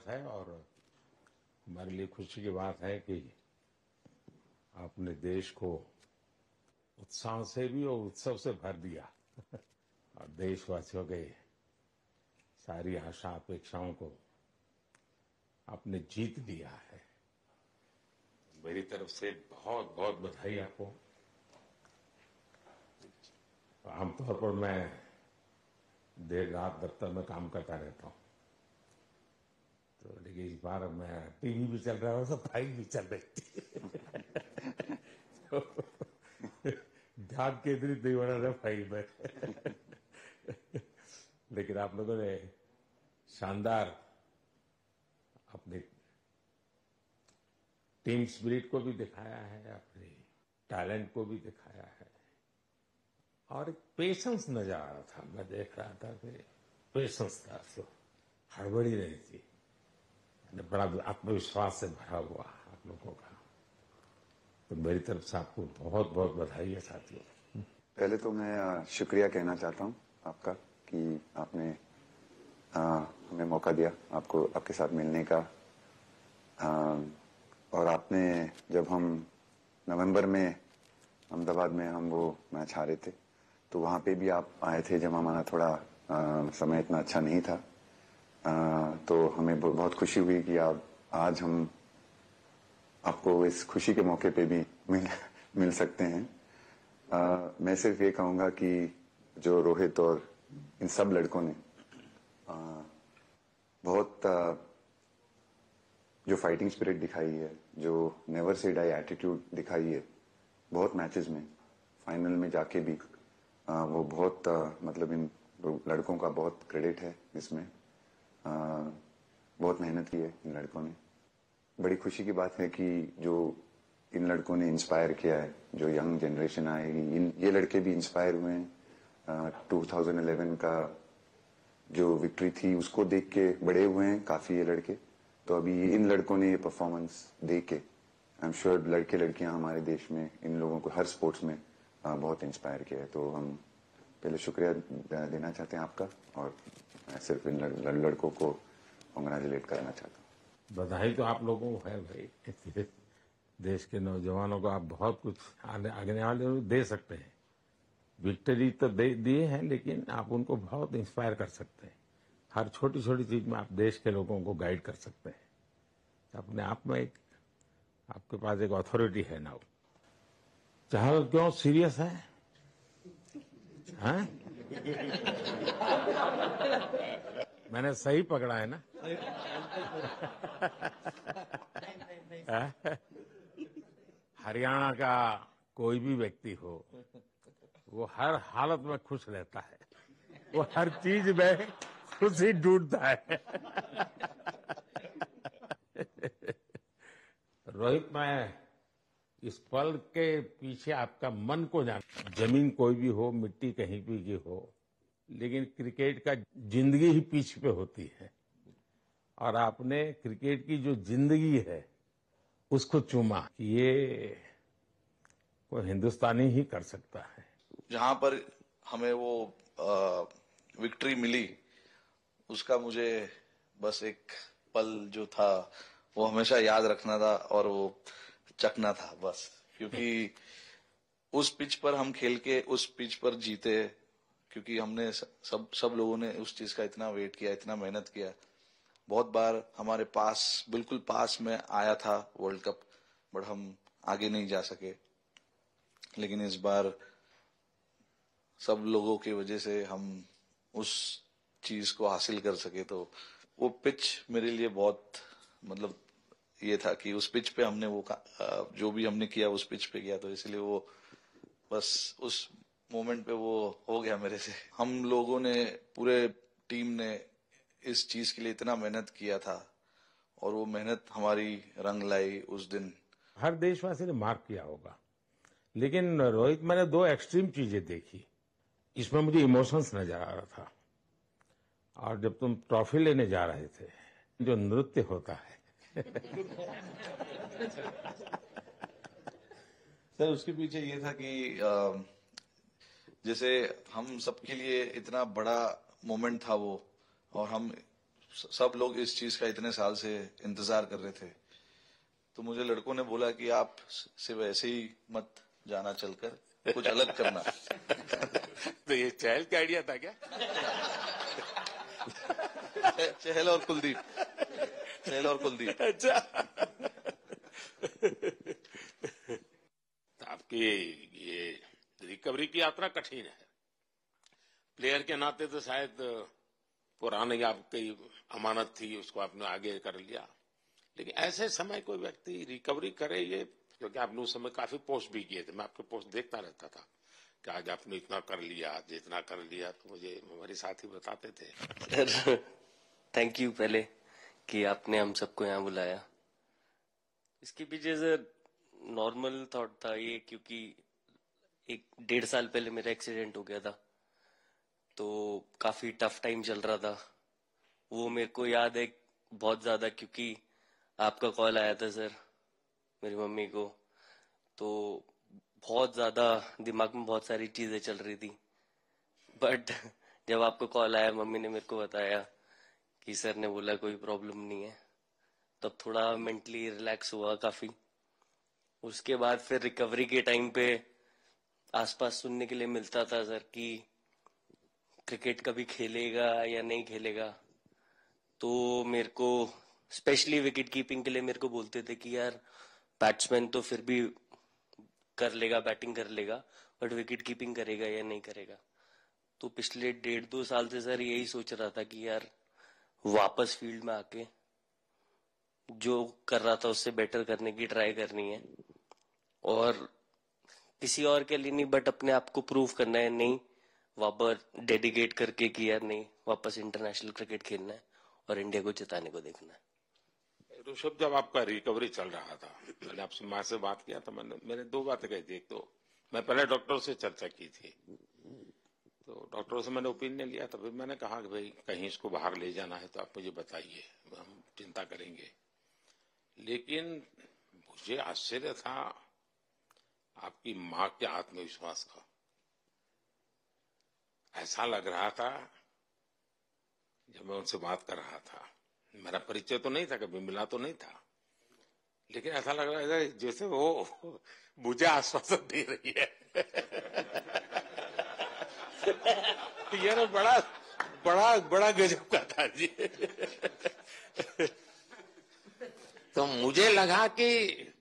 बात है और हमारे लिए खुशी की बात है कि आपने देश को उत्साह से भी और उत्सव से भर दिया और देशवासियों के सारी आशा अपेक्षाओं को आपने जीत लिया है। मेरी तरफ से बहुत बहुत बधाई आपको। आमतौर पर मैं देर रात दफ्तर में काम करता रहता हूँ, तो लेकिन इस बार मैं टीवी भी चल रहा है और फाइल भी चल रही थी तो ध्यान केंद्रित नहीं हो रहा था फाइल में लेकिन आप लोगों ने शानदार अपने टीम स्पिरिट को भी दिखाया है, अपने टैलेंट को भी दिखाया है और एक पेशेंस नजर आ रहा था। मैं देख रहा था कि पेशेंस था, तो हड़बड़ी नहीं थी, बड़ा आत्मविश्वास से भरा हुआ आप लोगों का। तो मेरी तरफ से आपको बहुत बहुत बधाई है साथियों। पहले तो मैं शुक्रिया कहना चाहता हूँ आपका कि आपने हमें मौका दिया आपको आपके साथ मिलने का। और आपने जब हम नवंबर में अहमदाबाद में हम वो मैच हारे थे, तो वहाँ पे भी आप आए थे जब हमारा थोड़ा समय इतना अच्छा नहीं था। तो हमें बहुत खुशी हुई कि आप आज हम आपको इस खुशी के मौके पे भी मिल सकते हैं। मैं सिर्फ ये कहूँगा कि जो रोहित और इन सब लड़कों ने बहुत जो फाइटिंग स्पिरिट दिखाई है, जो नेवर से डाई एटीट्यूड दिखाई है बहुत मैचेस में, फाइनल में जाके भी वो बहुत मतलब इन लड़कों का बहुत क्रेडिट है इसमें। बहुत मेहनत की है इन लड़कों ने। बड़ी खुशी की बात है कि जो इन लड़कों ने इंस्पायर किया है, जो यंग जनरेशन आएगी, ये लड़के भी इंस्पायर हुए हैं। 2011 का जो विक्ट्री थी उसको देख के बड़े हुए हैं काफी ये लड़के। तो अभी इन लड़कों ने ये परफॉर्मेंस दे के आई एम श्योर लड़के लड़कियां हमारे देश में इन लोगों को हर स्पोर्ट्स में बहुत इंस्पायर किया है। तो हम पहले शुक्रिया देना चाहते हैं आपका, और मैं सिर्फ इन लड़कों को कांग्रेचुलेट करना चाहता हूँ। बधाई तो आप लोगों को है भाई। देश के नौजवानों को आप बहुत कुछ आगे वाले दे सकते हैं। विक्ट्री तो दिए हैं, लेकिन आप उनको बहुत इंस्पायर कर सकते हैं। हर छोटी छोटी चीज में आप देश के लोगों को गाइड कर सकते हैं। तो अपने आप में एक आपके पास एक अथॉरिटी है ना। चाहे क्यों सीरियस है, हैं? मैंने सही पकड़ा है ना? हरियाणा का कोई भी व्यक्ति हो, वो हर हालत में खुश रहता है, वो हर चीज में खुशी ढूंढता है। रोहित, मैं इस पल के पीछे आपका मन को जान, जमीन कोई भी हो, मिट्टी कहीं भी की हो, लेकिन क्रिकेट का जिंदगी ही पिच पे होती है और आपने क्रिकेट की जो जिंदगी है उसको चूमा। ये कोई हिंदुस्तानी ही कर सकता है। जहां पर हमें वो विक्ट्री मिली, उसका मुझे बस एक पल जो था वो हमेशा याद रखना था और वो चखना था बस। क्योंकि उस पिच पर हम खेल के उस पिच पर जीते, क्योंकि हमने सब लोगों ने उस चीज का इतना वेट किया, इतना मेहनत किया। बहुत बार हमारे पास, बिल्कुल पास में आया था वर्ल्ड कप, बट हम आगे नहीं जा सके। लेकिन इस बार सब लोगों की वजह से हम उस चीज को हासिल कर सके। तो वो पिच मेरे लिए बहुत मतलब ये था कि उस पिच पे हमने वो जो भी हमने किया उस पिच पे किया, तो इसलिए वो बस उस मोमेंट पे वो हो गया मेरे से। हम लोगों ने, पूरे टीम ने इस चीज के लिए इतना मेहनत किया था और वो मेहनत हमारी रंग लाई उस दिन। हर देशवासी ने मार्क किया होगा, लेकिन रोहित, मैंने दो एक्सट्रीम चीजें देखी। इसमें मुझे इमोशंस नजर आ रहा था। और जब तुम ट्रॉफी लेने जा रहे थे, जो नृत्य होता है सर, उसके पीछे ये था कि जैसे हम सबके लिए इतना बड़ा मोमेंट था वो, और हम सब लोग इस चीज का इतने साल से इंतजार कर रहे थे, तो मुझे लड़कों ने बोला कि आप सिर्फ ऐसे ही मत जाना, चलकर कुछ अलग करना। तो ये चहल का आइडिया था क्या? चहल और कुलदीप, चहल और कुलदीप। अच्छा। तो आपकी ये रिकवरी की यात्रा कठिन है। प्लेयर के नाते तो शायद पुरानी आपकी अमानत थी, उसको आपने आगे कर लिया, लेकिन ऐसे समय कोई व्यक्ति रिकवरी करे, ये क्योंकि आपने उस समय काफी पोस्ट भी किए थे, मैं आपके पोस्ट देखता रहता था कि आज आपने इतना कर लिया, आज इतना कर लिया, तो मुझे हमारे साथी बताते थे। सर थैंक यू पहले कि आपने हम सबको यहाँ बुलाया। इसके पीछे सर नॉर्मल थॉट था ये, क्योंकि 1-1.5 साल पहले मेरा एक्सीडेंट हो गया था, तो काफी टफ टाइम चल रहा था। वो मेरे को याद है बहुत ज्यादा, क्योंकि आपका कॉल आया था सर मेरी मम्मी को, तो बहुत ज्यादा दिमाग में बहुत सारी चीजें चल रही थी। बट जब आपका कॉल आया, मम्मी ने मेरे को बताया कि सर ने बोला कोई प्रॉब्लम नहीं है, तब थोड़ा मेंटली रिलैक्स हुआ काफी। उसके बाद फिर रिकवरी के टाइम पे आसपास सुनने के लिए मिलता था सर कि क्रिकेट कभी खेलेगा या नहीं खेलेगा, तो मेरे को स्पेशली विकेट कीपिंग के लिए मेरे को बोलते थे कि यार बैट्समैन तो फिर भी कर लेगा, बैटिंग कर लेगा, बट विकेट कीपिंग करेगा या नहीं करेगा। तो पिछले 1.5-2 साल से सर यही सोच रहा था कि यार वापस फील्ड में आके जो कर रहा था उससे बेटर करने की ट्राई करनी है, और किसी और के लिए नहीं बट अपने आप को प्रूव करना है, नहीं वापस डेडिकेट करके कि यार नहीं वापस इंटरनेशनल क्रिकेट खेलना है और इंडिया को जिताने को देखना है। ऋषभ, जब आपका रिकवरी चल रहा था, मैंने आपसे माँ से बात किया था, मैंने 2 बातें कही थी। एक तो मैं पहले डॉक्टर से चर्चा की थी, तो डॉक्टरों से मैंने ओपिनियन लिया था, फिर मैंने कहा कि भाई कहीं इसको बाहर ले जाना है तो आप मुझे बताइए, हम चिंता करेंगे। लेकिन मुझे आश्चर्य था आपकी माँ के आत्मविश्वास का। ऐसा लग रहा था, जब मैं उनसे बात कर रहा था, मेरा परिचय तो नहीं था, कभी मिला तो नहीं था, लेकिन ऐसा लग रहा था जैसे वो मुझे आश्वासन दे रही है। ये ना बड़ा बड़ा बड़ा गजब का था जी। तो मुझे लगा कि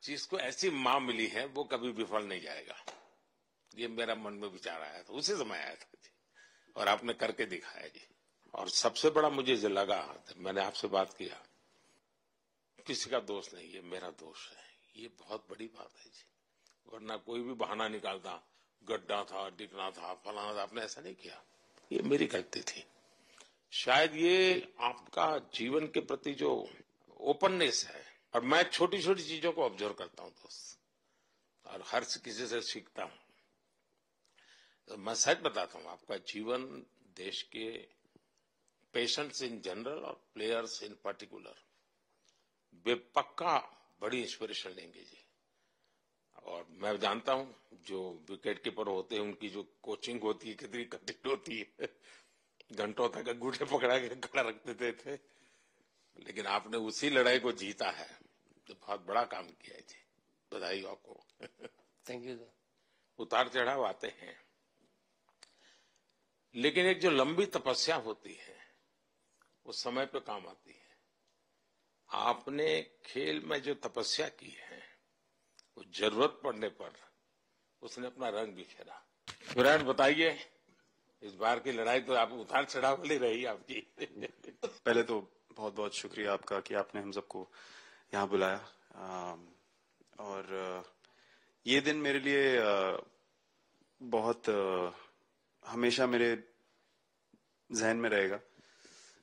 जिसको ऐसी माँ मिली है वो कभी विफल नहीं जाएगा, ये मेरा मन में विचार आया था, उसी समय आया था जी, और आपने करके दिखाया जी। और सबसे बड़ा मुझे जो लगा, मैंने आपसे बात किया, किसी का दोष नहीं, ये मेरा दोष है, ये बहुत बड़ी बात है जी। वरना कोई भी बहाना निकालता, गड्ढा था, डिगना था, फलाना था, आपने ऐसा नहीं किया, ये मेरी गलती थी। शायद ये आपका जीवन के प्रति जो ओपननेस है, और मैं छोटी छोटी चीजों को ऑब्जर्व करता हूं दोस्त, और हर किसी से सीखता हूं। तो मैं सच बताता हूं, आपका जीवन देश के पेशेंट्स इन जनरल और प्लेयर्स इन पर्टिकुलर वे पक्का बड़ी इंस्पिरेशन लेंगे जी। और मैं जानता हूं जो विकेट कीपर होते हैं उनकी जो कोचिंग होती है कितनी कठिन होती है, घंटों तक अंगूठे पकड़ा के खड़ा रखते थे, लेकिन आपने उसी लड़ाई को जीता है, तो बहुत बड़ा काम किया है जी, बधाई हो आपको। Thank you sir. उतार चढ़ाव आते हैं, लेकिन एक जो लंबी तपस्या होती है वो समय पे काम आती है। आपने खेल में जो तपस्या की है वो जरूरत पड़ने पर उसने अपना रंग बिखेरा। विराट, बताइए, इस बार की लड़ाई तो आप उतार चढ़ाव वाली रही आपकी। पहले तो बहुत बहुत शुक्रिया आपका कि आपने हम सबको यहाँ बुलाया, और ये दिन मेरे लिए बहुत हमेशा मेरे जहन में रहेगा,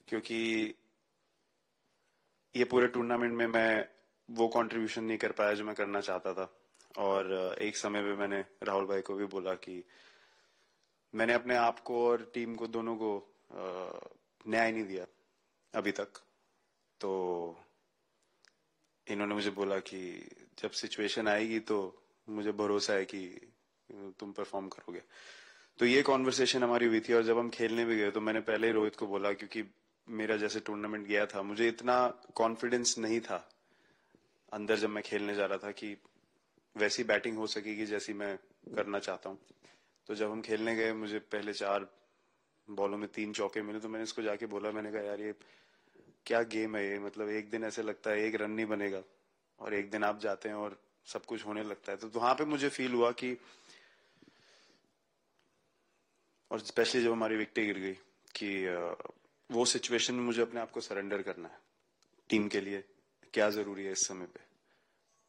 क्योंकि ये पूरे टूर्नामेंट में मैं वो कंट्रीब्यूशन नहीं कर पाया जो मैं करना चाहता था। और एक समय पे मैंने राहुल भाई को भी बोला कि मैंने अपने आप को और टीम को दोनों को न्याय नहीं दिया अभी तक। तो इन्होंने मुझे बोला कि जब सिचुएशन आएगी तो मुझे भरोसा है कि तुम परफॉर्म करोगे। तो ये कॉन्वर्सेशन हमारी हुई थी, और जब हम खेलने भी गए तो मैंने पहले ही रोहित को बोला, क्योंकि मेरा जैसे टूर्नामेंट गया था, मुझे इतना कॉन्फिडेंस नहीं था अंदर जब मैं खेलने जा रहा था कि वैसी बैटिंग हो सकेगी जैसी मैं करना चाहता हूँ। तो जब हम खेलने गए, मुझे पहले 4 बॉलों में 3 चौके मिले, तो मैंने इसको जाके बोला, मैंने कहा यार ये क्या गेम है ये, मतलब एक दिन ऐसे लगता है एक रन नहीं बनेगा और एक दिन आप जाते हैं और सब कुछ होने लगता है। तो वहां पे मुझे फील हुआ कि, और स्पेशली जब हमारी विकेट गिर गई, कि वो सिचुएशन में मुझे अपने आप को सरेंडर करना है। टीम के लिए क्या जरूरी है इस समय पे,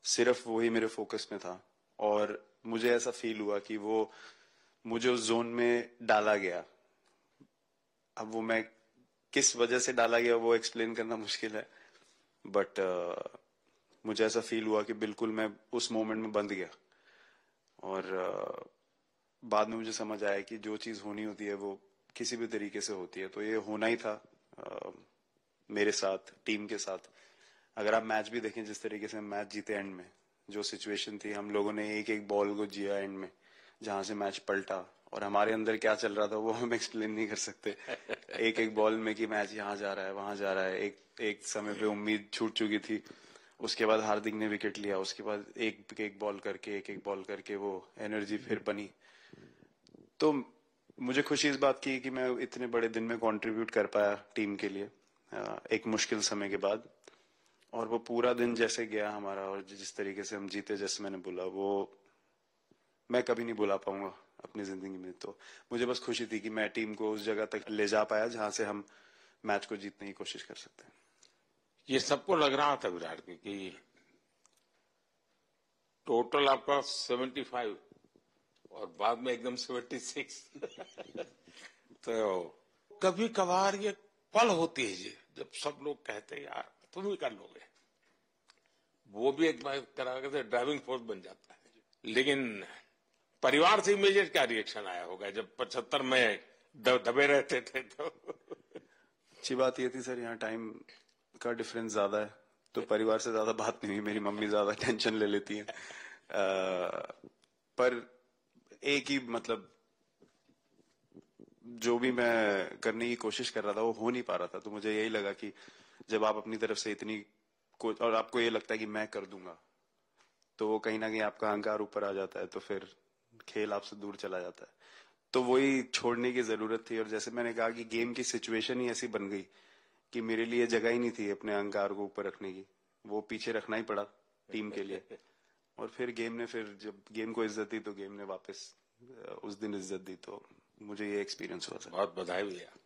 सिर्फ वही मेरे फोकस में था। और मुझे ऐसा फील हुआ कि वो मुझे उस जोन में डाला गया। अब वो मैं किस वजह से डाला गया वो एक्सप्लेन करना मुश्किल है, बट मुझे ऐसा फील हुआ कि बिल्कुल मैं उस मोमेंट में बंद गया। और बाद में मुझे समझ आया कि जो चीज होनी होती है वो किसी भी तरीके से होती है, तो ये होना ही था मेरे साथ, टीम के साथ। अगर आप मैच भी देखें, जिस तरीके से हम मैच जीते एंड में, जो सिचुएशन थी, हम लोगों ने एक एक बॉल को जिया एंड में, जहां से मैच पलटा, और हमारे अंदर क्या चल रहा था वो हम एक्सप्लेन नहीं कर सकते। एक एक बॉल में कि मैच यहाँ जा रहा है वहां जा रहा है। एक समय पे उम्मीद छूट चुकी थी, उसके बाद हार्दिक ने विकेट लिया, उसके बाद एक एक बॉल करके वो एनर्जी फिर बनी। तो मुझे खुशी इस बात की कि मैं इतने बड़े दिन में कंट्रीब्यूट कर पाया टीम के लिए, एक मुश्किल समय के बाद। और वो पूरा दिन जैसे गया हमारा, और जिस तरीके से हम जीते, जैसे मैंने बोला, वो मैं कभी नहीं भुला पाऊंगा अपनी जिंदगी में। तो मुझे बस खुशी थी कि मैं टीम को उस जगह तक ले जा पाया जहां से हम मैच को जीतने की कोशिश कर सकते हैं। ये सबको लग रहा था विराट की कि टोटल आपका 75 और बाद में एकदम 76। तो कभी कभार ये पल होती है जी, जब सब लोग कहते हैं यार तुम ही कर लोगे, वो भी एक बार तरह से ड्राइविंग फोर्स बन जाता है। लेकिन परिवार से इमीडिएट क्या रिएक्शन आया होगा जब 75 में दबे रहते थे? तो अच्छी बात ये थी सर, यहाँ टाइम का डिफरेंस ज्यादा है, तो परिवार से ज्यादा बात नहीं हुई। मेरी मम्मी ज्यादा टेंशन ले लेती है। पर एक ही, मतलब जो भी मैं करने की कोशिश कर रहा था वो हो नहीं पा रहा था। तो मुझे यही लगा कि जब आप अपनी तरफ से इतनी और आपको ये लगता है कि मैं कर दूंगा, तो वो कहीं ना कहीं आपका अहंकार ऊपर आ जाता है, तो फिर खेल आपसे दूर चला जाता है। तो वही छोड़ने की जरूरत थी। और जैसे मैंने कहा कि गेम की सिचुएशन ही ऐसी बन गई कि मेरे लिए जगह ही नहीं थी अपने अहंकार को ऊपर रखने की, वो पीछे रखना ही पड़ा टीम के लिए। और फिर गेम ने, फिर जब गेम को इज्जत दी तो गेम ने वापस उस दिन इज्जत दी। तो मुझे ये एक्सपीरियंस हुआ सर। बहुत बधाई भैया।